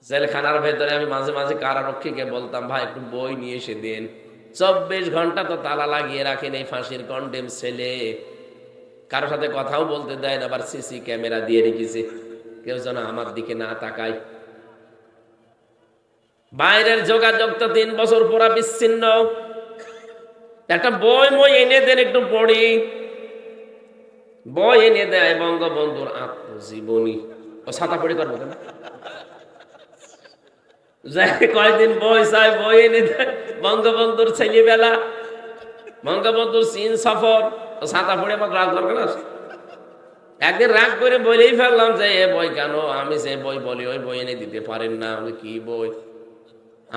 জেলখানার ভেতরে আমি মাঝে মাঝে কারারক্ষীকে বলতাম, ভাই একটু বই নিয়ে এসে দিন। 24 ঘন্টা তো তালা লাগিয়ে রাখেন এই ফাঁসির কন্ডেম ছেলে, কারোর সাথে কথাও বলতে দেয় না, আবার সিসি ক্যামেরা দিয়ে রেখেছে, কেউ যেন আমার দিকে না তাকায়। বাইরের যোগাযোগ তো 3 বছর পুরা বিচ্ছিন্ন। একটা বই মই এনে দেন, একটু পড়ি। বই এনে দেয় বঙ্গবন্ধুর আত্মজীবনী। ও ছাতা পড়ি করবো কেন? কয়েকদিন বই চাই, বই এনে দেয় বঙ্গবন্ধুর ছেলেবেলা, বঙ্গবন্ধুর চীন সফর। ও ছাতা পড়ে আমার রাগ দরকার আছে। একদিন রাগ করে বলেই ফেললাম যে এ বই কেন, আমি যে বই বলি ওই বই এনে দিতে পারেন না। আমি কি বই?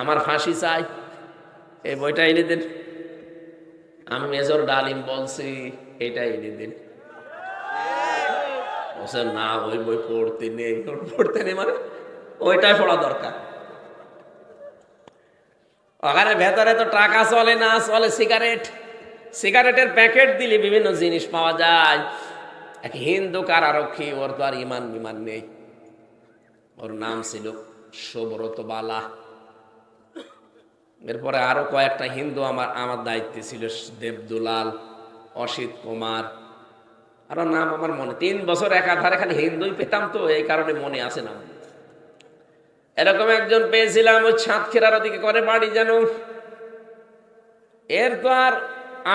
আমার ফাঁসি চাই, এই বইটা এনে দেন। আমি মেজর ডালিম বলছি এটা এনে দিন। না ওই বই পড়তে নেই। পড়তে নেই মানে ওইটাই পড়া দরকার। ওখানে ভেতরে তো টাকা চলে না, চলে সিগারেট। সিগারেটের প্যাকেট দিলে বিভিন্ন জিনিস পাওয়া যায়। এক হিন্দু কারারক্ষী, ওর তো আর ইমান বিমান নেই। ওর নাম ছিল সুব্রত বালা। এরপরে আরো কয়েকটা হিন্দু আমার দায়িত্বে ছিল, দেবদুলাল, অসিত কুমার, আরো নাম আমার মনে। 3 বছর একাধারে খালি হিন্দুই পেতাম, তো এই কারণে মনে আছে না। এরকম একজন পেয়েছিলাম, ওই সাতক্ষীরার ওদিকে করে বাড়ি যেন। এর তো আর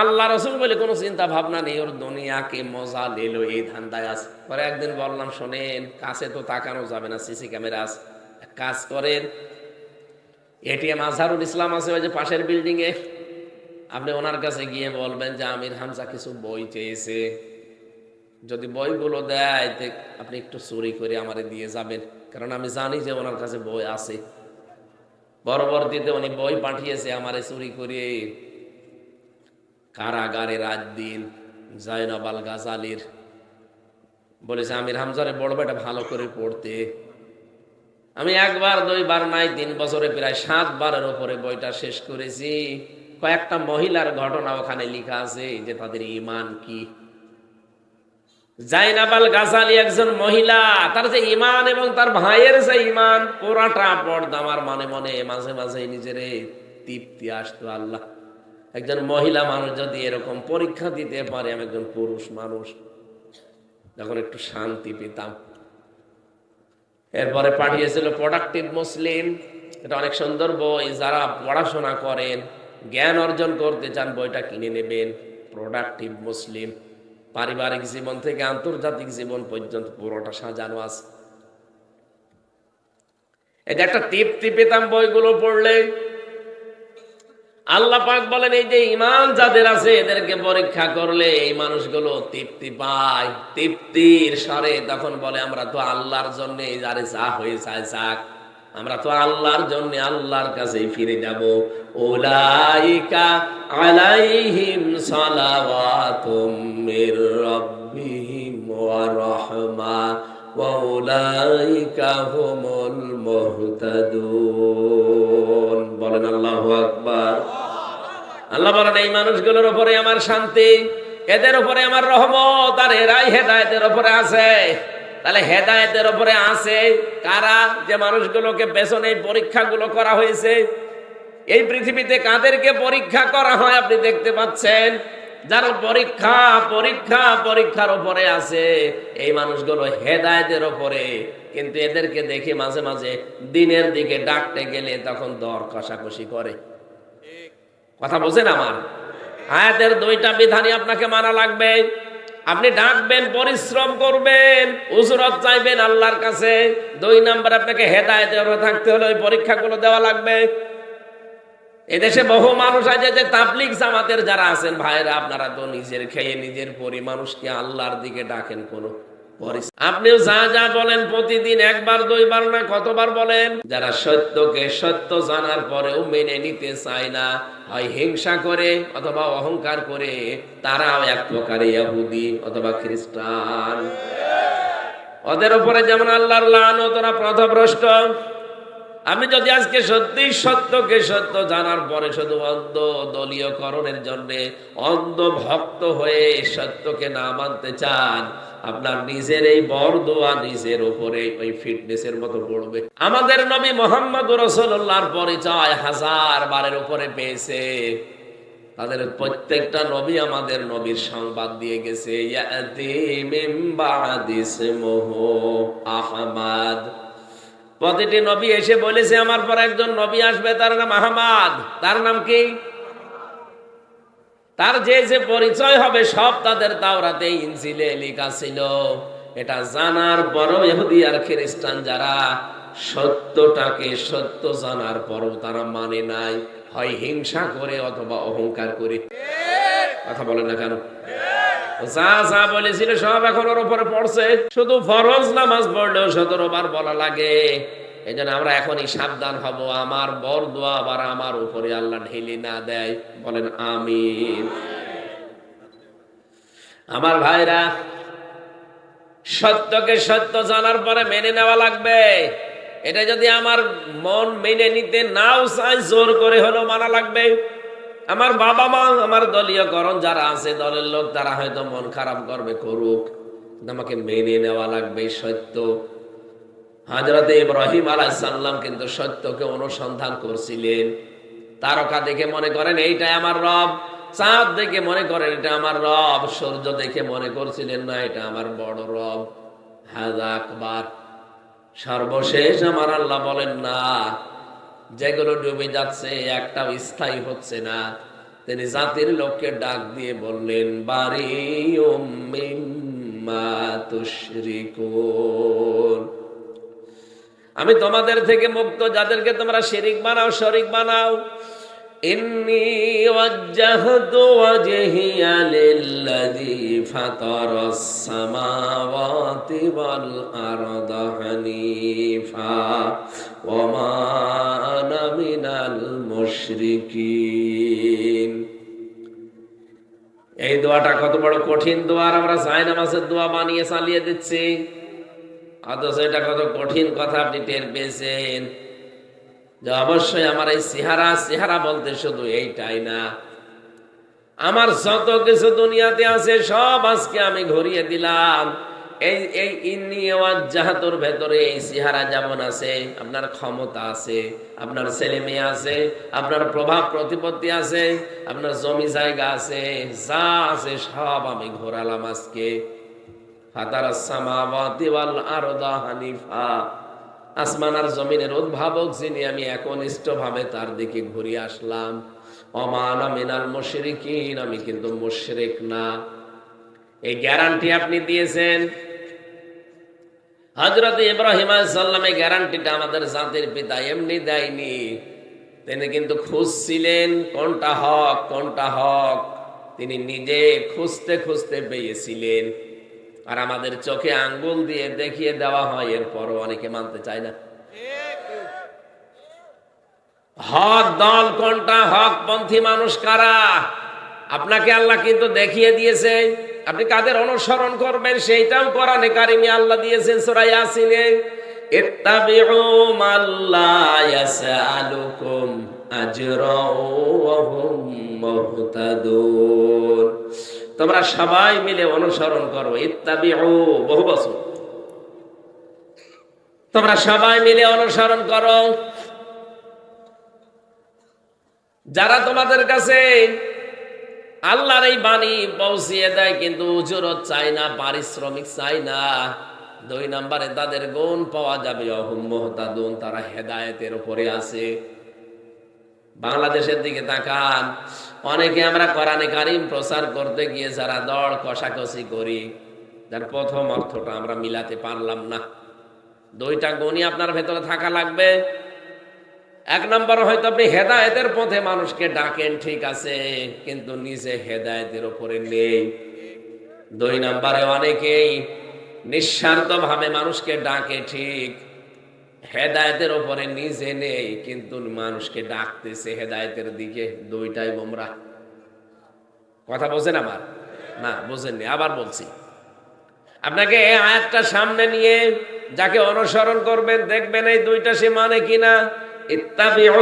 আল্লাহ রসুল বলে কোনো চিন্তা ভাবনা নেই, ওর দুনিয়াকে মজা লেলো এই ধান্দায় আছে। পরে একদিন বললাম, শোনেন কাছে তো তাকানো যাবে না, সিসি ক্যামেরা আছে, কাজ করেন, এটিএম আজহারুল ইসলাম আছে ওই যে পাশের বিল্ডিং এ, আপনি ওনার কাছে গিয়ে বলবেন যে আমির হামজা কিছু বই চেয়েছে, যদি বইগুলো দেয় আপনি একটু চুরি করে আমারে দিয়ে যাবেন, কারণ আমি জানি যে ওনার কাছে বই আছে। পরবর্তীতে উনি বই পাঠিয়েছে আমারে চুরি করে। কারাগারে রাত দিন জয়নব আল গাজালির বলেছে আমির হামজারে বড় বেটা ভালো করে পড়তে। আমি 1 বার 2 বার নাই, 3 বছরে প্রায় 7 বারের উপরে বইটা শেষ করেছি। কয়েকটা মহিলার ঘটনা ওখানে লেখা আছে যে তাদের ঈমান কি। জাইনাব আল গাজালি একজন মহিলা, তার যে ঈমান এবং তার ভাইয়ের যে ঈমান পুরাটা পর্দা। আমার মনে মনে মাঝে মাঝে নিজের তৃপ্তি আসতো, আল্লাহ একজন মহিলা মানুষ যদি এরকম পরীক্ষা দিতে পারে, আমি একজন পুরুষ মানুষ, যখন একটু শান্তি পেতাম। এরপরে পাঠিয়েছিল প্রোডাক্টিভ মুসলিম, এটা অনেক সুন্দর বই, যারা পড়াশোনা করেন, জ্ঞান অর্জন করতে চান, বইটা কিনে নেবেন। প্রোডাক্টিভ মুসলিম, পারিবারিক জীবন থেকে আন্তর্জাতিক জীবন পর্যন্ত পুরোটা সাজানো আছে। এটা একটা তৃপ্তি পেতাম বইগুলো পড়লে। আল্লাহ পাক বলেন এই যে ঈমান যাদের আছে এদেরকে পরীক্ষা করলে এই মানুষগুলো তৃপ্তি পায়, তৃপ্তির স্বরে তখন বলে আমরা তো আল্লাহর জন্য, যারে যা হয়ে যায় যাক, আমরা তো আল্লাহর জন্য আল্লাহর কাছেই ফিরে যাব। উলাইকা আলাইহিম সালাওয়াতুম মির রাব্বিহিম ওয়া রাহমা ওয়া উলাইকা হুমুল মুহতাদুন। বলেন আল্লাহু আকবার। আল্লাহ বলেন এই মানুষগুলোর উপরে আমার শান্তি, এদের উপরে আমার রহমত, আর এরাই হেদায়েতের উপরে আছে। তাহলে হেদায়েতের উপরে আছে কারা? যে মানুষগুলোকে পেছনে এই পরীক্ষাগুলো করা হয়েছে। এই পৃথিবীতে কাদেরকে পরীক্ষা করা হয় আপনি দেখতে পাচ্ছেন? যারা পরীক্ষার উপরে আছে, এই মানুষগুলো হেদায়েতের উপরে। কিন্তু এদেরকে দেখে মাঝে মাঝে দিনের দিকে ডাকতে গেলে তখন দর কষাকষি করে। কথা বোঝেন আমার? আয়াতের 2টা বিধানই আপনাকে মানা লাগবে। আপনি ডাকবেন, পরিশ্রম করবেন, উজরত চাইবেন আল্লাহর কাছে। 2 নাম্বার, আপনাকে হেদায়েতের উপরে থাকতে হলে ওই পরীক্ষাগুলো দেওয়া লাগবে। এদেশে বহু মানুষ আছে যে তাবলীগ জামাতের যারা আছেন ভাইরা, আপনারা তো নিজের খেয়ে নিজের পরি মানুষকে আল্লাহর দিকে ডাকেন কোনো। আপনিও যা যা বলেন প্রতিদিন 1 বার 2 বার না কতবার বলেন। যারা সত্যকে সত্য জানার পরেও মেনে নিতে চায় না, হয় হিংসা করে অথবা অহংকার করে, তারাও এক প্রকারে ইহুদি অথবা খ্রিস্টান। ওদের উপরে যেমন আল্লাহর লানত, ওরা পথভ্রষ্ট। আমি যদি আজকে সত্যি সত্যকে সত্য জানার পরে শুধু অন্ধ দলীয়করণের জন্য অন্ধ ভক্ত হয়ে সত্যকে না মানতে চান, আপনার নিজের এই বরদোয়া নিজের উপরে ওই ফিটনেসের মতো পড়বে। আমাদের নবী মুহাম্মদ রাসূলুল্লাহর পরিচয় 1000 বারের উপরে পেয়েছে। তাদের প্রত্যেকটা নবী আমাদের নবীর সংবাদ দিয়ে গেছে, ইয়াতি মিন বাদি ইসমুহু আহমদ। প্রতিটি নবী এসে বলেছে আমার পর একজন নবী আসবে, তার নাম আহমদ। তার নাম কি? তার যে যে পরিচয় হবে সব তাদের তাওরাতে ইনজিলে লেখা ছিল। এটা জানার পরও ইহুদি আর খ্রিস্টান যারা সত্যটাকে সত্য জানার পরও তারা মানে নাই, হয় হিংসা করে অথবা অহংকার করে। কথা বলে না কেন? যা যা বলেছিল সব এখন ওর উপরে পড়ছে। শুধু ফরজ নামাজ পড়লেও 17 বার বলা লাগে। এই জন্য আমরা এখনই সাবধান হব, আমার বরদোয়া আবার আমার উপরে আল্লাহ ঢেলে না দেয়। বলেন আমিন। আমার ভাইরা, সত্যকে সত্য জানার পরে মেনে নেওয়া লাগবে। এটা যদি আমার মন মেনে নিতে নাও চাই, জোর করে হলেও মানা লাগবে। আমার বাবা মা, আমার দলীয়করণ যারা আছে, দলের লোক, তারা হয়তো মন খারাপ করবে, করুক, আমাকে মেনে নেওয়া লাগবে সত্য। হযরত ইব্রাহিম আলাইহিস সালাম কিন্তু সত্যকে অনুসন্ধান করছিলেন। তারকা দেখে মনে করেন এইটাই আমার রব, চাঁদ দেখে মনে করেন এটা আমার রব, সূর্য দেখে মনে করছিলেন না এটা আমার বড় রব, হাযা আকবার। সর্বশেষ আমার আল্লাহ বলেন না, যেগুলো ডুবে যাচ্ছে একটাও স্থায়ী হচ্ছে না। তিনি জাতির লোককে ডাক দিয়ে বললেন, বারিউম মিম্মা তুশরিকুন, আমি তোমাদের থেকে মুক্ত, যাদেরকে তোমরা শিরিক বানাও, শরীক বানাও। ইন্নী ওয়াজ্জাহতু ওয়াজহিয়া লিল্লাযী ফাতারাস সামাওয়াতি ওয়াল আরদা হানিফা ওয়া মা আনা মিনাল মুশরিকিন। এই দোয়াটা কত বড় কঠিন দোয়া, আর আমরা জায়নামাজের দোয়া বানিয়ে চালিয়ে দিচ্ছি। অথচ এটা কত কঠিন কথা আপনি টের পেয়েছেন। যে অবশ্যই আমার এই চেহারা বলতে শুধু এইটাই না, আমার যত কিছু দুনিয়াতে আছে সব আজকে আমি ঘুরিয়ে দিলাম। এই ইন্নী ওয়াজ্জাহতুর ভেতরে এই চেহারা যেমন আছে, আপনার ক্ষমতা আছে, আপনার ছেলে মেয়ে আছে, আপনার প্রভাব প্রতিপত্তি আছে, আপনার জমি জায়গা আছে, যা আছে সব আমি ঘোরালাম আজকে। ফাতারাস সামাওয়াতি ওয়াল আরদা হানিফা, আসমান আর জমিনের উদ্ভাবক যিনি, আমি একনিষ্ঠভাবে তার দিকে ঘুরিয়ে আসলাম। ওমা আনা মিনাল মুশরিকিন, আমি কিন্তু মুশরিক না। এই গ্যারান্টি আপনি দিয়েছেন। হযরত ইব্রাহিম আলাইহিস সালাম এই গ্যারান্টিটা আমাদের জাতির পিতা এমনি দেয়নি। তিনি কিন্তু খুঁজছিলেন কোনটা হক কোনটা হক, তিনি নিজে খুঁজতে খুঁজতে পেয়েছিলেন। আর আমাদের চোখে আঙ্গুল দিয়ে দেখিয়ে দেওয়া হয়, এরপরও অনেকে মানতে চায় না। হক দল কোনটা, হকপন্থী মানুষ কারা, আপনাকে আল্লাহ কিন্তু দেখিয়ে দিয়েছে। আপনি কাদের অনুসরণ করবেন সেইটাও কোরআনে কারিমে আল্লাহ দিয়েছেন সূরা ইয়াসিনে, ইত্তাবিউ মাল্লা ইয়াসআলুকুম আজরা ওয়া হুম মুহতাদুন। তোমরা সবাই মিলে অনুসরণ করো, ইত্তাবিউ বহু বছর, তোমরা সবাই মিলে অনুসরণ করো যারা তোমাদের কাছে আল্লাহর এই বাণী পৌঁছিয়ে দেয়, কিন্তু উজরত চাই না, পারিশ্রমিক চাই না। 2 নম্বরে তাদের গুণ পাওয়া যাবে, অহুম মুহতাদুন, তারা হেদায়েতের উপরে আছে। বাংলাদেশের দিকে তাকান, অনেকে আমরা কোরআনে কারীম প্রচার করতে গিয়ে যারা দড় কষাকষি করি, যার প্রথম অর্থটা আমরা মিলাতে পারলাম না। 2টা গুণই আপনার ভেতরে থাকা লাগবে। 1 নম্বর, হয়তো আপনি হেদায়েতের পথে মানুষকে ডাকেন, ঠিক আছে, কিন্তু নিজে হেদায়েতের উপরে নেই। 2 নম্বরে, অনেকেই নিঃস্বার্থভাবে মানুষকে ডাকে, ঠিক, হেদায়েতের উপরে নিজে নেই, কিন্তু মানুষকে ডাকতেছে হেদায়েতের দিকে। 2টাই গোমরা। কথা বোঝেন আমার? না, বোঝেননি, আবার বলছি। আপনাকে এই আয়াতটা সামনে নিয়ে যাকে অনুসরণ করবেন, দেখবেন এই 2টা সে মানে কিনা। ইত্তাবিউ,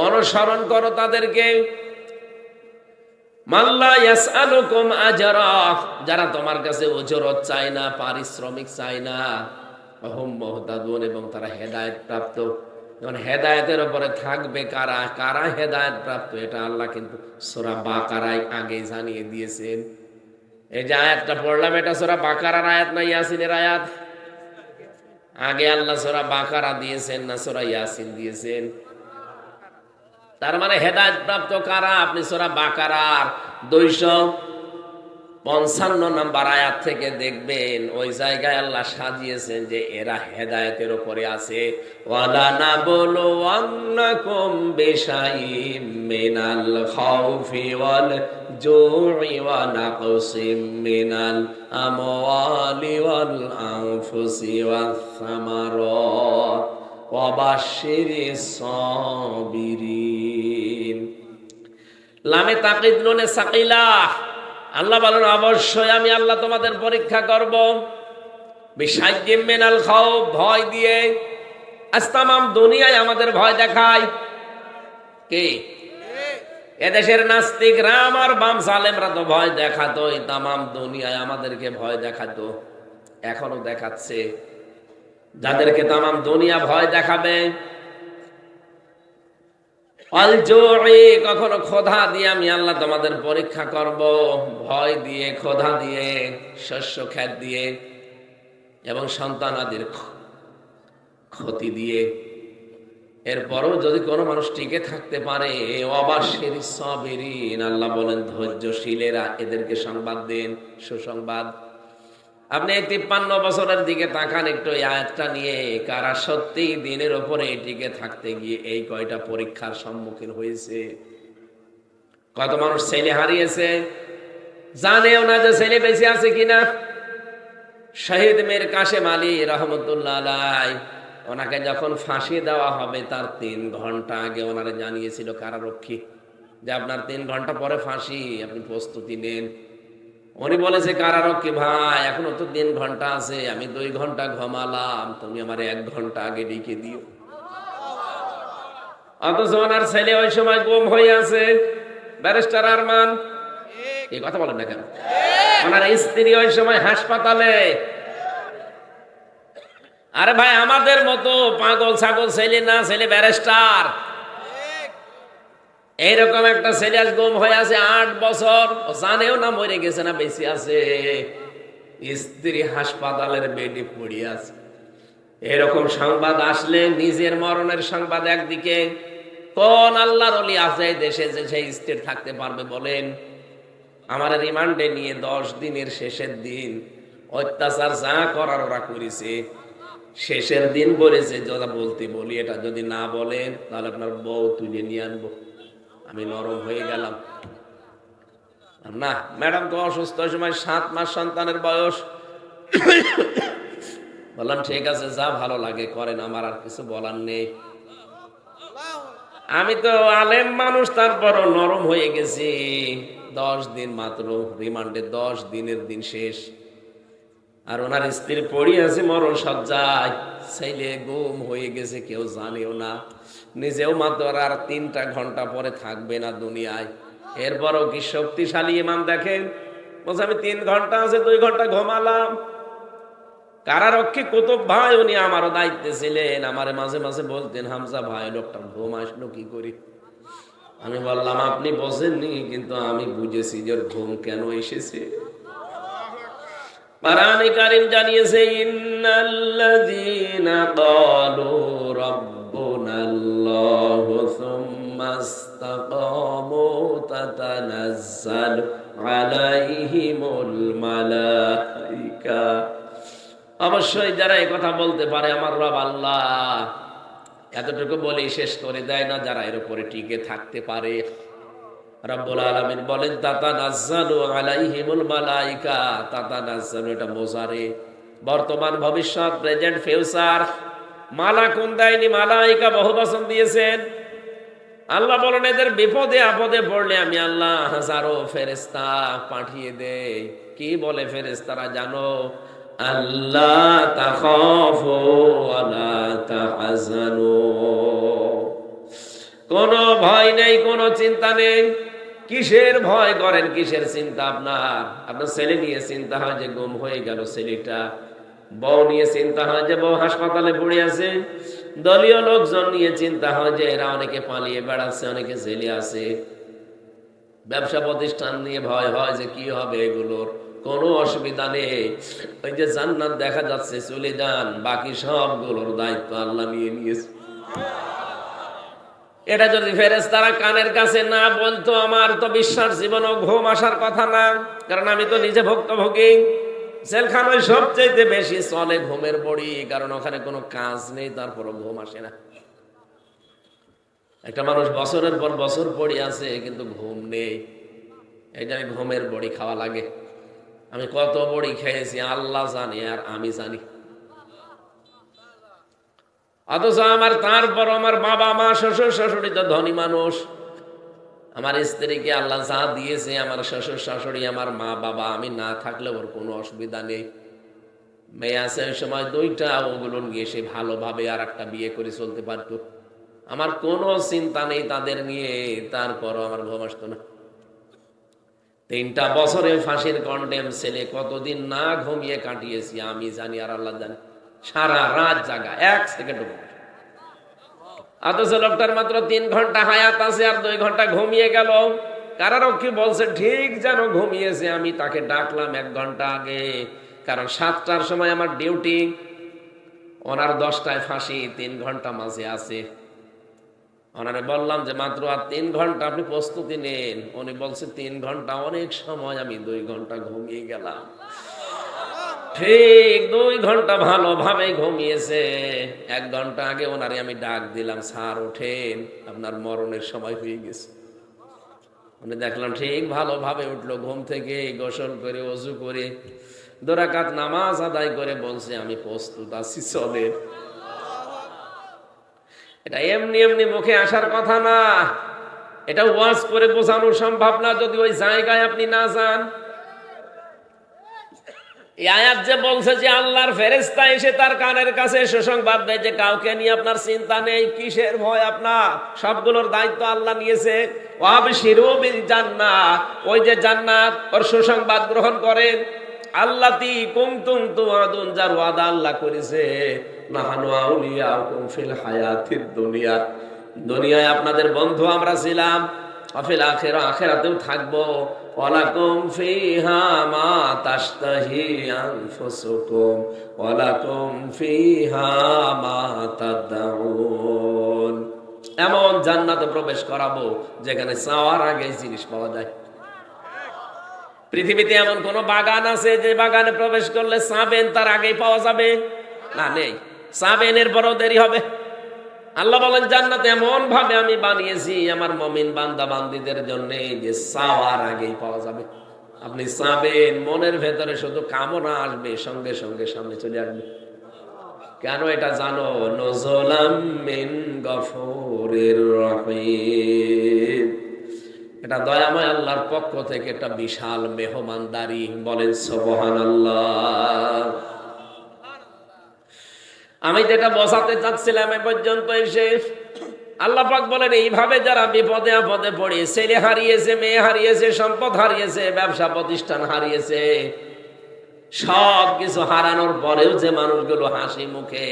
অনুসরণ করো তাদেরকে। মাল্লা ইয়াসআলুকুম আজরা, যারা তোমার কাছে উজরত চায় না, পারিশ্রমিক চায় না। হুম মুহতাদুন, এবং তারা হেদায়েত প্রাপ্ত। এখন হেদায়েতের উপরে থাকবে কারা, কারা হেদায়েত প্রাপ্ত, এটা আল্লাহ কিন্তু সূরা বাকারায় আগে জানিয়ে দিয়েছেন। এই যে আয়াতটা পড়লাম, এটা সূরা বাকারার আয়াত না ইয়াসিনের আয়াত? আগে আল্লাহ সূরা বাকারা দিয়েছেন না সূরা ইয়াসিন দিয়েছেন? তার মানে হেদায়েত প্রাপ্ত কারা? আপনি সূরা বাকারার 255 নম্বর আয়াত থেকে দেখবেন, ওই জায়গায় আল্লাহ সাজিয়েছেন যে এরা হেদায়েতের উপরে আছে। ওয়ালা নাবলুওয়ান্নাকুম বিশাইইম মিনাল খাউফি ওয়াল জুই ওয়া নাকসিম মিনাল আমওয়ালি ওয়াল আনফুসি ওয়াস সামারাত ওয়া বাশশিরিস সাবিরিন। লামে তাকিদ নুনে সাকিলা, আল্লাহ বলেন অবশ্যই আমি আল্লাহ তোমাদের পরীক্ষা করব। বিশাইয়্যিম মিনাল খাউফ, ভয় দিয়ে। আজ তামাম দুনিয়ায় আমাদের ভয় দেখায় কে? এদেশের নাস্তিকরা, আমার বাম সালেমরা তো ভয় দেখাতো, তামাম দুনিয়ায় আমাদেরকে ভয় দেখাতো, এখনো দেখাচ্ছে। যাদেরকে তামাম দুনিয়া ভয় দেখাবে, কখনো ক্ষোধা দিয়ে আমি আল্লাহ তোমাদের পরীক্ষা করব, ভয় দিয়ে, ক্ষোধা দিয়ে, শস্য খ্যাত দিয়ে, এবং সন্তানাদির ক্ষতি দিয়ে। এরপরও যদি কোনো মানুষ টিকে থাকতে পারে, ওয়াবাশশিরিস সাবিরিন, আল্লাহ বলেন ধৈর্যশীলেরা, এদেরকে সংবাদ দেন, সুসংবাদ। আপনি 53 বছরের দিকে তাকান একটু, এই আয়াতটা নিয়ে কারা সত্যি দিনের উপরে টিকে থাকতে গিয়ে এই কয়টা পরীক্ষার সম্মুখীন হয়েছে। কত মানুষ ছেলে হারিয়েছে, জানেও না যে ছেলে বেঁচে আছে কিনা। শহীদ মীর কাশেম আলী রহমতুল্লাহ আলাইহি, ওনাকে যখন ফাঁসি দেওয়া হবে তার 3 ঘন্টা আগে ওনারে জানিয়েছিল কারারক্ষী যে আপনার 3 ঘন্টা পরে ফাঁসি, আপনি প্রস্তুতি নেন। উনি বলেছে কারারক্ষী, ভাই এখনো তো 3 ঘন্টা আছে, আমি 2 ঘন্টা ঘুমালাম, তুমি আমার 1 ঘন্টা আগে ডেকে দিও। অথচ ওনার ছেলে ওই সময় গুম হয়ে আছে, ব্যারিস্টার আরমান। এই কথা বলেন না কেন? ওনার স্ত্রী ওই সময় হাসপাতালে। আরে ভাই, আমাদের মতো পাগল ছাগল ছেলে না, ছেলে ব্যারিস্টার। এইরকম একটা ছেলে আজ গুম হয়ে আছে 8 বছর, ও জানেও না মরে গেছে না বেঁচে আছে, স্ত্রী হাসপাতালের বেডে পড়ে আছে। এরকম সংবাদ আসলে নিজের মরণের সংবাদ একদিকে, কোন আল্লাহর ওলি আছে দেশে যে সেই স্থির থাকতে পারবে বলেন? আমার রিমান্ডে নিয়ে 10 দিনের শেষের দিন অত্যাচার যা করার ওরা করেছে, শেষের দিন বলেছে যেটা বলতে বলি, এটা যদি না বলেন তাহলে আপনার বউ তুলে নিয়ে আনবো। আমি নরম হয়ে গেলাম। না, ম্যাডাম তো অসুস্থ, ওই সময় 7 মাস সন্তানের বয়স। বললাম ঠিক আছে, যা ভালো লাগে করেন, আমার আর কিছু বলার নেই। আমি তো আলেম মানুষ, তারপরও নরম হয়ে গেছি। 10 দিন মাত্র রিমান্ডে, 10 দিনের দিন শেষ। আর ওনার স্ত্রী পড়ে আছে মরণ সজ্জায়, ছেলে গুম হয়ে গেছে, কেউ জানেও না, নিজেও মাত্র আর 3টা ঘন্টা পরে থাকবে না দুনিয়ায়। এরপরও কি শক্তিশালী ইমাম দেখেন, বলছে আমি 3 ঘন্টা আছে, 2 ঘন্টা ঘুমালাম। কারারক্ষী কুতুব ভাই, উনি আমারও দায়িত্বে ছিলেন, আমারে মাঝে মাঝে বলতেন, হামজা ভাই লোকটা ঘুম আসলো কি করি? আমি বললাম আপনি বোঝেননি, কিন্তু আমি বুঝেছি যে ঘুম কেন এসেছে। কোরআনে কারীম জানিয়েছে, ইন্নাল্লাযীনা ক্বালু রাব্বুনাল্লাহু সুম্মা ইসতাকামু তাতানাজ্জালু আলাইহিমুল মালায়েকা। অবশ্যই যারা এই কথা বলতে পারে আমার রব আল্লাহ, এতটুকু বলেই শেষ করে দেয় না, যারা এর উপরে টিকে থাকতে পারে। রব্বুল আলামিন বলেন তাতানাজ্জালু আলাইহিমুল মালায়েকা। তাতানাজ্জালু এটা মোজারে, বর্তমান ভবিষ্যৎ, প্রেজেন্ট ফিউচার। মালাকুন দেয়নি, মালায়েকা বহুবচন দিয়েছেন। আল্লাহ বলেন এদের বিপদে আপদে পড়লে আমি আল্লাহ হাজারো ফেরেশতা পাঠিয়ে দেই। কি বলে ফেরেশতারা জানো? আল্লাহ তাখাফু ওয়া লা তাহজানু, কোনো ভয় নেই, কোনো চিন্তা নেই। কিসের ভয় করেন, কিসের চিন্তা? আপনার ছেলে নিয়ে চিন্তা হয় যে গুম হয়ে গেল ছেলেটা, বউ নিয়ে চিন্তা হয় যে বউ হাসপাতালে পড়ে আছে, দলীয় লোকজন নিয়ে চিন্তা হয় যে এরা অনেকে পালিয়ে বেড়াচ্ছে, অনেকে জেলে আছে, ব্যবসা প্রতিষ্ঠান নিয়ে ভয় হয় যে কি হবে এগুলোর। কোনো অসুবিধা নেই, ওই যে জান্নাত দেখা যাচ্ছে, চলে যান, বাকি সবগুলোর দায়িত্ব আল্লাহ নিয়ে নিয়েছে। এটা যদি ফেরেশতারা কানের কাছে না বলতো, আমার তো বিশ্বাস জীবনও ঘুম আসার কথা না, কারণ আমি তো নিজে ভুক্তভোগী। জেলখানায় সবচেয়ে বেশি চলে ঘুমের বড়ি, কারণ ওখানে কোনো কাজ নেই, তারপরও ঘুম আসে না। একটা মানুষ বছরের পর বছর পড়ে আছে কিন্তু ঘুম নেই, এই জন্য ঘুমের বড়ি খাওয়া লাগে। আমি কত বড়ি খেয়েছি আল্লাহ জানে, আর আমি জানি। অথচ তারপর আমার বাবা মা শ্বশুর শাশুড়ি তো ধনী মানুষ, আমার স্ত্রীকে আল্লাহ যা দিয়েছে, আমার শ্বশুর শাশুড়ি, আমার মা বাবা, আমি না থাকলে ওর কোনো অসুবিধা নেই। মেয়ে আছে ওই সময় দুইটা, ওগুলো নিয়ে সে ভালোভাবে আর একটা বিয়ে করে চলতে পারত। আমার কোনো চিন্তা নেই তাদের নিয়ে, তারপরও আমার ঘুম আসতো না। 3টা বছরে ফাঁসির কন্ডেম ছেলে কতদিন না ঘুমিয়ে কাটিয়েছি আমি জানি, আর আল্লাহ জানে। সারা রাত জাগা, 1 সেকেন্ড। অথচ লোকটার মাত্র 3 ঘন্টা হায়াত আছে, আর 2 ঘন্টা ঘুমিয়ে গেল। কারারক্ষী বলছে ঠিক যেন ঘুমিয়েছে। আমি তাকে ডাকলাম 1 ঘন্টা আগে, কারণ 7টার সময় আমার ডিউটি, ওনার 10টায় ফাঁসি, 3 ঘন্টা মাঝে আছে। ওনারে বললাম যে মাত্র আর 3 ঘন্টা, আপনি প্রস্তুতি নেন। উনি বলছে 3 ঘন্টা অনেক সময়, আমি 2 ঘন্টা ঘুমিয়ে গেলাম। ঠিক 2 ঘন্টা ভালোভাবে ঘুমিয়েছে। 1 ঘন্টা আগে ওনারে আমি ডাক দিলাম, স্যার ওঠেন, আপনার মরণের সময় হয়ে গেছে। উনি দেখলাম ঠিক ভালোভাবে উঠলো ঘুম থেকে, গোসল করে ওযু করে 2 রাকাত নামাজ আদায় করে বলছে আমি প্রস্তুত আছি, চলেন। এটা এমনি এমনি মুখে আসার কথা না, এটা ওয়াজ করে বোঝানো সম্ভব না যদি ওই জায়গায় আপনি না যান। এই আয়াত যে বলছে যে আল্লাহর ফেরেশতা এসে তার কানের কাছে সুসংবাদ দেয় যে কাউকে নিয়ে আপনার চিন্তা নেই, কিসের ভয় আপনার, সবগুলোর দায়িত্ব আল্লাহ নিয়েছে। ওয়াবশিরু বিল জান্নাত, ওই যে জান্নাত, ওর সুসংবাদ গ্রহণ করেন। আল্লাতী কুনতুম তুআদুন, যার ওয়াদা আল্লাহ করেছে। নাহানু আউলিয়াকুম ফিল হায়াতিদ দুনিয়া, দুনিয়ায় আপনাদের বন্ধু আমরা ছিলাম, অফিল আখিরা, আখিরাতেও থাকবো। ওয়ালাকুম ফিহা মা তাশতাহি আনফুসুকুম ওয়ালাকুম ফিহা মা তাদউন, এমন জান্নাতে প্রবেশ করাবো যেখানে চাওয়ার আগে জিনিস পাওয়া যায়। পৃথিবীতে এমন কোন বাগান আছে যে বাগানে প্রবেশ করলে চাবেন তার আগেই পাওয়া যাবে? না, নেই। চাবেন এরপরও দেরি হবে। আল্লাহ বলেন জান্নাত এমন ভাবে আমি বানিয়েছি আমার মুমিন বান্দা বান্দীদের জন্য যে চাওয়ার আগেই পাওয়া যাবে। আপনি চাবেন, মনের ভেতরে শুধু কামনা আসবে, সঙ্গে সঙ্গে সামনে চলে আসবে। কেন এটা জানো? নজলাম মিন গফুরির রহিম, এটা দয়াময় আল্লাহর পক্ষ থেকে একটা বিশাল মেহমানদারি। বলেন সুবহানাল্লাহ। আমি যেটা বোঝাতে চাচ্ছিলাম এ পর্যন্ত এসে, আল্লাহ পাক বলেন এইভাবে যারা বিপদে আপদে পড়ে, ছেলে হারিয়েছে, মেয়ে হারিয়েছে, সম্পদ হারিয়েছে, ব্যবসা প্রতিষ্ঠান হারিয়েছে, সব কিছু হারানোর পরেও যে মানুষগুলো হাসি মুখে,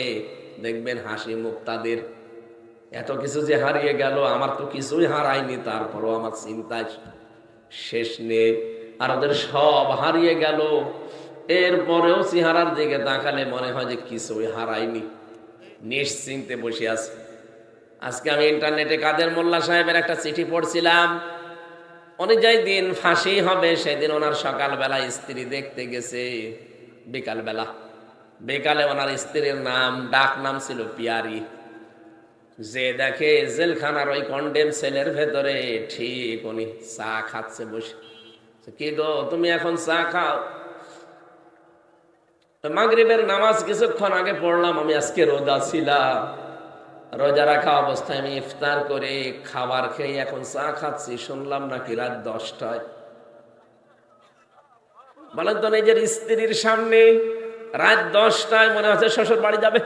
দেখবেন হাসি মুখ তাদের। এত কিছু যে হারিয়ে গেল, আমার তো কিছুই হারায়নি, তারপরও আমার চিন্তায় শেষ নেই। আর ওদের সব হারিয়ে গেল, এরপরেও চেহারার দিকে তাকালে মনে হয় যে কিছুই হারায়নি, নিশ্চিন্তে বসে আছে। আজকে আমি ইন্টারনেটে কাদের মোল্লা সাহেবের একটা চিঠি পড়ছিলাম। উনি যেই দিন ফাঁসি হবে সেদিন ওনার সকালবেলা স্ত্রী দেখতে গেছে, বিকালে ওনার স্ত্রীর নাম, ডাক নাম ছিল পিয়ারি। যে দেখে জেলখানার ওই কন্ডেম সেলের ভেতরে ঠিক উনি চা খাচ্ছে বসে। কি গো, তুমি এখন চা খাও? মাগরিবের নামাজ কিছুক্ষণ আগে পড়লাম, আমি আজকে রোজা ছিলাম, রোজা রাখা অবস্থায় আমি ইফতার করে খাবার খেয়ে এখন চা খাচ্ছি, শুনলাম নাকি রাত 10টায়। বলেন তো, নিজের স্ত্রীর সামনে রাত 10টায় মনে হচ্ছে শ্বশুর বাড়ি যাবে।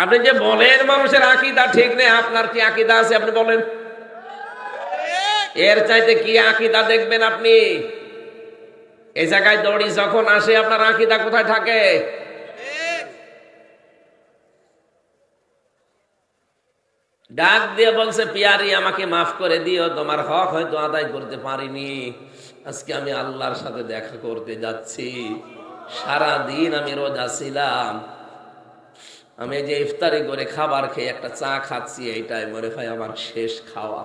আপনি যে বলেন মানুষের আকীদা ঠিক নেই, আপনার কি আকীদা আছে আপনি বলেন? এর চাইতে কি আকীদা দেখবেন আপনি? এই জায়গায় দড়ি যখন আসে আপনার আকীদা কোথায় থাকে? ডাক দিয়ে বলছে, পিয়ারি আমাকে মাফ করে দিও, তোমার হক হয়তো আদায় করতে পারিনি, আজকে আমি আল্লাহর সাথে দেখা করতে যাচ্ছি। সারা দিন আমি রোজা ছিলাম, আমি যে ইফতারি করে খাবার খেয়ে একটা চা খাচ্ছি, এইটাই মনে হয় আমার শেষ খাওয়া।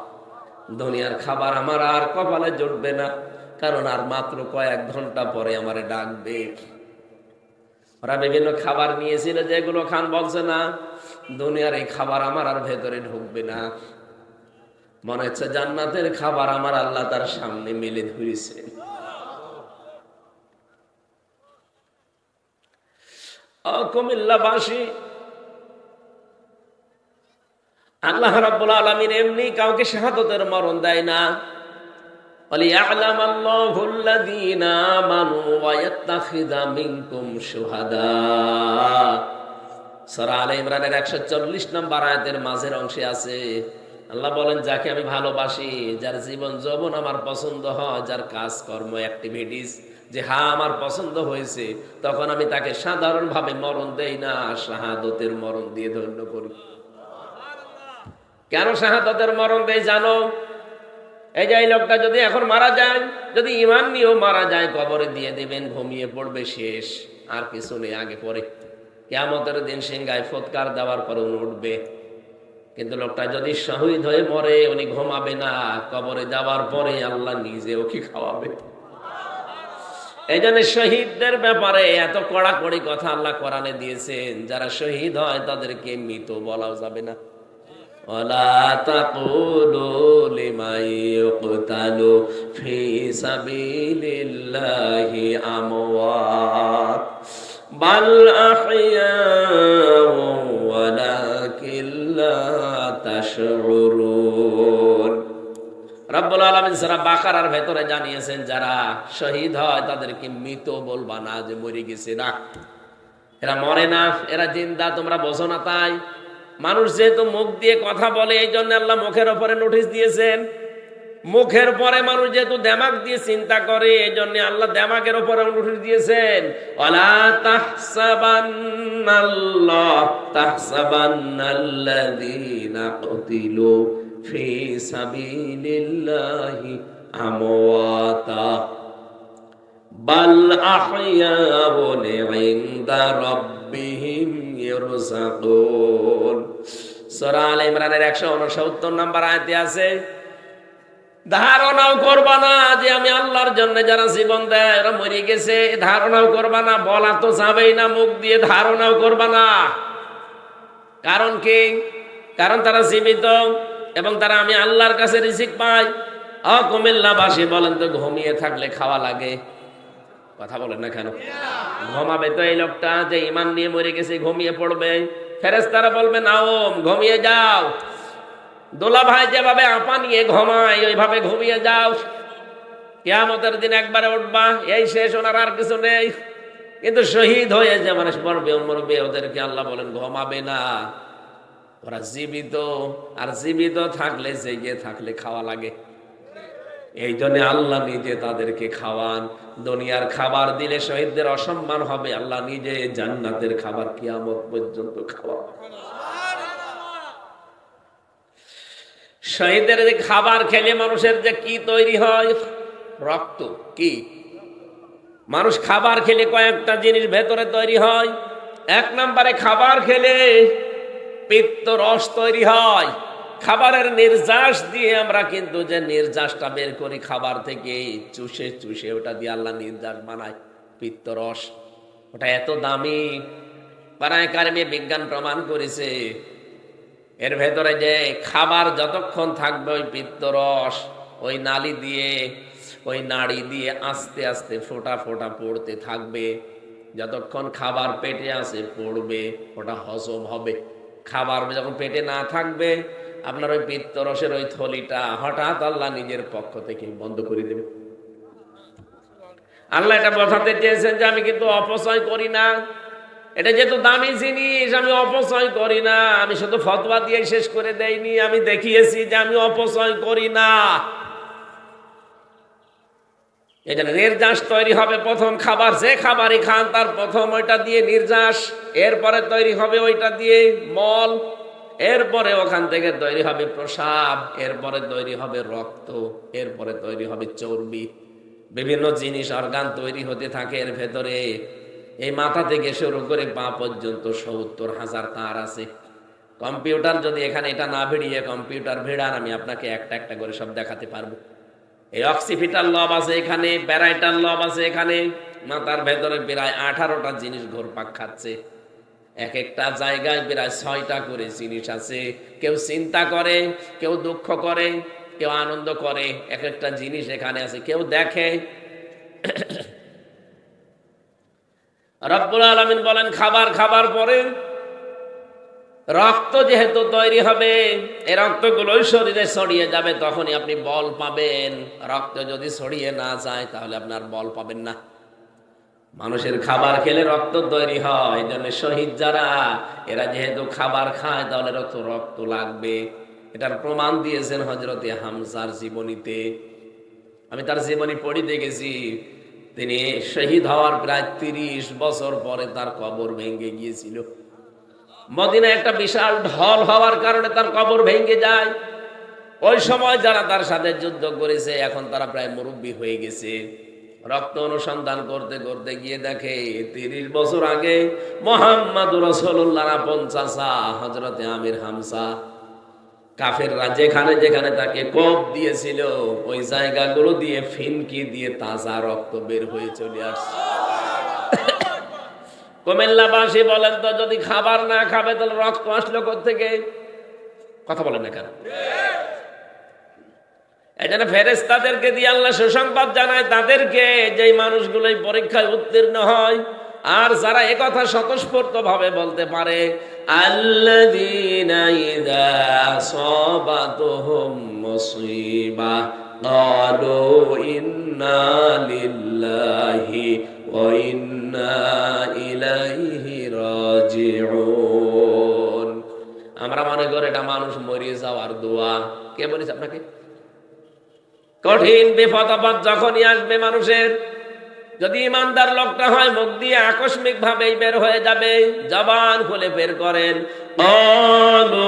দুনিয়ার খাবার আমার আর কপালে জুটবে না, কারণ আর মাত্র কয়েক ঘন্টা পরে আমারে ডাকবে। ওরা বিভিন্ন খাবার নিয়েছিল, যেগুলো খান বলছে না, দুনিয়ার এই খাবার আমার আর ভেতরে ঢুকবে না। মনে হচ্ছে জান্নাতের খাবার আমার আল্লাহ তার সামনে মেলে ধরেছে। কুমিল্লাবাসী, আল্লাহ রাব্বুল আলামিন এমনি কাউকে শাহাদাতের মরণ দেয় না। وَلِيَعْلَمَ اللَّهُ الَّذِينَ آمَنُوا وَيَتَّخِذَ مِنكُمْ شُهَدَاءَ। সূরা আলে ইমরানের 140 নম্বর আয়াতের মাঝের অংশে আছে, আল্লাহ বলেন, যাকে আমি ভালোবাসি, যার জীবন যৌবন আমার পছন্দ হয়, যার কাজকর্ম অ্যাক্টিভিটিস যে হ্যাঁ আমার পছন্দ হয়েছে, তখন আমি তাকে সাধারণভাবে মরণ দেই না, শাহাদতের মরণ দিয়ে ধন্য করি। কেন শাহাদতের মরণ দেয় জানো? এই যে এই লোকটা যদি এখন মারা যায়, যদি ঈমান নিয়েও মারা যায়, কবরে দিয়ে দেবেন, ঘুমিয়ে পড়বে, শেষ, আর কিছু নেই আগে পরে। কিয়ামতের দিন সিংহায় ফুৎকার দেওয়ার পরে উনি উঠবে। কিন্তু লোকটা যদি শহীদ হয়ে মরে, উনি ঘুমাবে না, কবরে যাওয়ার পরে আল্লাহ নিজে ওকে খাওয়াবে। এই জন্য শহীদদের ব্যাপারে এত কড়াকড়ি কথা আল্লাহ কোরআনে দিয়েছেন। যারা শহীদ হয় তাদেরকে মৃত বলাও যাবে না। وَلَا تَقُولُوا لِمَن يُقْتَلُ فِي سَبِيلِ اللَّهِ أَمْوَاتٌ بَلْ أَحْيَاءٌ وَلَكِنْ لَا تَشْعُرُونَ। রব্বুল আলামিন সূরা বাকারার ভেতরে জানিয়েছেন, যারা শহীদ হয় তাদেরকে মৃত বলবা না, যে মরে গেছে না, এরা মরে না, এরা জিন্দা, তোমরা বোঝো না। তাই মানুষ যেহেতু মুখ দিয়ে কথা বলে, এই জন্য আল্লাহ মুখের উপরে নোটিশ দিয়েছেন। মুখের পরে মানুষ যেহেতু দিমাগ দিয়ে চিন্তা করে, এই জন্য আল্লাহ দিমাগের উপরে নোটিশ দিয়েছেন, ওয়ালা তাহসাবান্নাল্লাযীনা কুতিলু ফি সাবিলিল্লাহি আমওয়াতা বাল আহইয়াউন ইনদা রাব্বিহিম ইরযাকুন। সূরা আলে ইমরানের 169 নম্বর আয়াতে আছে, ধারণাও করবা না যে আমি আল্লাহর জন্য যারা জীবন দেয় ওরা মরে গেছে, ধারণাও করবা না, বলা তো যাবেই না মুখ দিয়ে, ধারণাও করবা না। কারণ কি? কারণ তারা জীবিত এবং তারা আমি আল্লাহর কাছে রিজিক পাই। কুমিল্লাবাসী বলেন তো, ঘুমিয়ে থাকলে খাওয়া লাগে? কথা বলেন না কেন? ঘুমাবে তো এই লোকটা, যে ঈমান নিয়ে মরে গেছে, ঘুমিয়ে পড়বে। ফেরেশতারা বলবে, নাও ঘুমিয়ে যাও। দোলা ভাই যেভাবে আপা নিয়ে ঘুমায়, ওইভাবে ঘুমিয়ে যাও, কিয়ামতের দিন একবারে উঠবা, এই শেষ, ওনার আর কিছু নেই। কিন্তু শহীদ হয়ে যে মানুষ মরবে, ওদেরকে আল্লাহ বলেন ঘুমাবে না, ওরা জীবিত। আর জীবিত থাকলে, জেগে থাকলে খাওয়া লাগে। এই জন্য আল্লাহ নিজে তাদেরকে খাওয়ান। দুনিয়ার খাবার দিলে শহীদদের অসম্মান হবে, আল্লাহ নিজে জান্নাতের খাবার কিয়ামত পর্যন্ত খাওয়ান। শহীদের যে খাবার খেলে মানুষের যে কি তৈরি হয়, রক্ত কি, মানুষ খাবার খেলে কয়েকটা জিনিস ভেতরে তৈরি হয়। এক নম্বরে খাবার খেলে পিত্ত রস তৈরি হয়। খাবারের নির্যাস দিয়ে আমরা কিন্তু যে নির্যাসটা বের করি খাবার থেকে, চুষে চুষে ওটা দিয়ে আল্লাহ নির্যাস বানায়, পিত্ত রস। ওটা এত দামি, পারায় কারিমে বিজ্ঞান প্রমাণ করেছে। এর ভেতরে যে খাবার যতক্ষণ থাকবে, ওই পিত্ত রস ওই নালী দিয়ে, ওই নাড়ি দিয়ে আস্তে আস্তে ফোঁটা ফোঁটা পড়তে থাকবে। যতক্ষণ খাবার পেটে আসে পড়বে, ওটা হজম হবে। খাবার যখন পেটে না থাকবে, আপনার ওই পিত্ত রসের ওই থলিটা হঠাৎ আল্লাহ নিজের পক্ষ থেকে বন্ধ করে দেবে। আল্লাহ এটা বোঝাতে চেয়েছেন যে আমি কিন্তু অপচয় করি না। এটা যেহেতু দামি জিনিস, আমি অপচয় করি না। আমি শুধু ফতোয়া দিয়ে শেষ করে দেইনি, আমি দেখিয়েছি যে আমি অপচয় করি না। এই জন্য নির্যাস তৈরি হবে প্রথম খাবার, যে খাবারই খান তার প্রথম ওইটা দিয়ে নির্যাস, এরপরে তৈরি হবে ওইটা দিয়ে মল, এরপরে ওখান থেকে তৈরি হবে প্রসাব, এরপরে তৈরি হবে রক্ত, এরপরে তৈরি হবে চর্বি। বিভিন্ন জিনিস অর্গান তৈরি হতে থাকে এর ভেতরে। এই মাথা থেকে শুরু করে পা পর্যন্ত ৭০,০০০ তার আছে। কম্পিউটার যদি এখানে এটা না ভিড়িয়ে কম্পিউটার ভিড়ান, আমি আপনাকে একটা একটা করে সব দেখাতে পারবো। এই অক্সিপিটাল লব আছে এখানে, প্যারাইটাল লব আছে এখানে। মাথার ভেতরে প্রায় 18টা জিনিস ঘুরপাক খাচ্ছে। এক একটা জায়গায় প্রায় 6টা করে জিনিস আছে। কেউ চিন্তা করে, কেউ দুঃখ করে, কেউ আনন্দ করে, এক একটা জিনিস এখানে আছে। কেউ দেখে। রব্বুল আলামিন বলেন খাবার খাবার পরে রক্ত যেহেতু তৈরি হবে, এই রক্তগুলোই শরীরে ছড়িয়ে যাবে, তখনই আপনি বল পাবেন। রক্ত যদি ছড়িয়ে না যায় তাহলে আপনার বল পাবেন না। মানুষের খাবার খেলে রক্ত তৈরি হয়, এই জন্য শহীদ যারা, এরা যেহেতু খাবার খায় তাহলে রক্ত লাগবে। এটার প্রমাণ দিয়েছেন হযরতে হামজার জীবনীতে। আমি তার জীবনী পড়িতে গেছি। তিনি শহীদ হওয়ার প্রায় 30 বছর পরে তার কবর ভেঙে গিয়েছিল। মদিনায় একটা বিশাল ঢল হওয়ার কারণে তার কবর ভেঙে যায়। ওই সময় যারা তার সাথে যুদ্ধ করেছে এখন তারা প্রায় মুরব্বী হয়ে গেছে। রক্ত অনুসন্ধান করতে করতে গিয়ে দেখে 30 বছর আগে মুহাম্মদুর রাসূলুল্লাহর আপন চাচা হযরতে আমির হামজা, কাফেররা যেখানে যেখানে তাকে কোপ দিয়েছিল ওই জায়গাগুলো দিয়ে ফিনকি দিয়ে তাজা রক্ত বের হয়ে চলে আসছে। কুমিল্লাবাসী বলেন তো, যদি খাবার না খাবে তাহলে রক্ত আসলো কোত্থেকে? কথা বলেন না কেন? এই জন্য ফেরেশতাদেরকে দিয়ে আল্লাহ সুসংবাদ জানায় তাদেরকে, যেই মানুষগুলো এই পরীক্ষায় উত্তীর্ণ হয় আর যারা একথা স্বতঃস্ফূর্ত ভাবে বলতে পারে, আল্লাযীনা ইযা আসাবাতুহুম মুসিবা ক্বালু ইন্না লিল্লাহি ওয়া ইন্না ইলাইহি রাজিউন। আমরা মনে করি এটা মানুষ মরিয়ে যাওয়ার দোয়া। কে বলেছে আপনাকে? কঠিন বিপদ আপদ যখনই আসবে মানুষের, যদি ইমানদার লোকটা হয় মুখ দিয়ে আকস্মিক ভাবে বের হয়ে যাবে, জবান খুলে বের করেন, ক্বালু